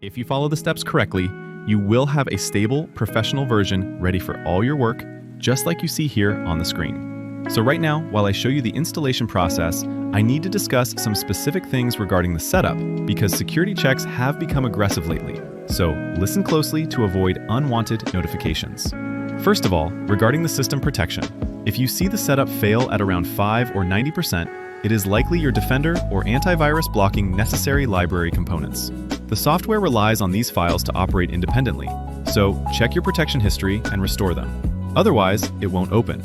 If you follow the steps correctly, you will have a stable, professional version ready for all your work, just like you see here on the screen. So right now, while I show you the installation process, I need to discuss some specific things regarding the setup because security checks have become aggressive lately. So listen closely to avoid unwanted notifications. First of all, regarding the system protection, if you see the setup fail at around 5 or 90%, it is likely your Defender or antivirus blocking necessary library components. The software relies on these files to operate independently, so check your protection history and restore them. Otherwise, it won't open.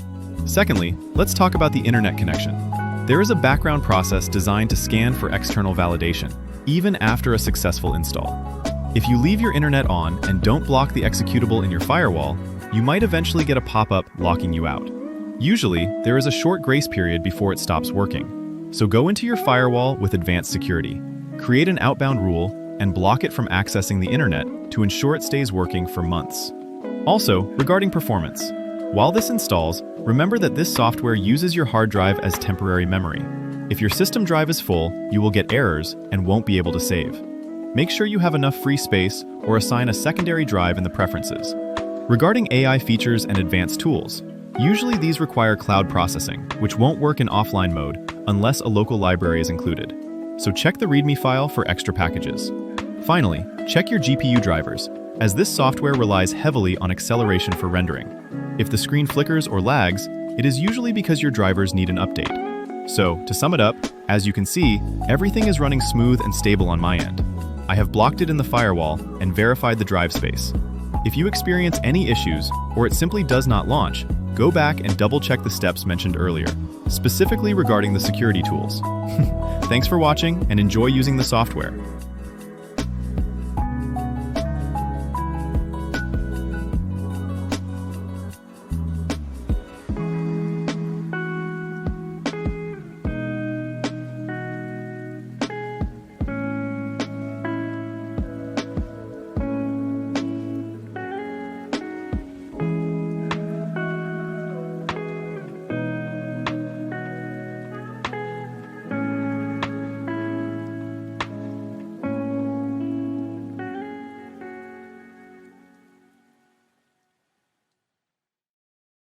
Secondly, let's talk about the internet connection. There is a background process designed to scan for external validation, even after a successful install. If you leave your internet on and don't block the executable in your firewall, you might eventually get a pop-up locking you out. Usually, there is a short grace period before it stops working. So go into your firewall with advanced security, create an outbound rule, and block it from accessing the internet to ensure it stays working for months. Also, regarding performance, while this installs, remember that this software uses your hard drive as temporary memory. If your system drive is full, you will get errors and won't be able to save. Make sure you have enough free space or assign a secondary drive in the preferences. Regarding AI features and advanced tools, usually these require cloud processing, which won't work in offline mode unless a local library is included. So check the README file for extra packages. Finally, check your GPU drivers, as this software relies heavily on acceleration for rendering. If the screen flickers or lags, it is usually because your drivers need an update. So, to sum it up, as you can see, everything is running smooth and stable on my end. I have blocked it in the firewall and verified the drive space. If you experience any issues, or it simply does not launch, go back and double-check the steps mentioned earlier, specifically regarding the security tools. Thanks for watching and enjoy using the software.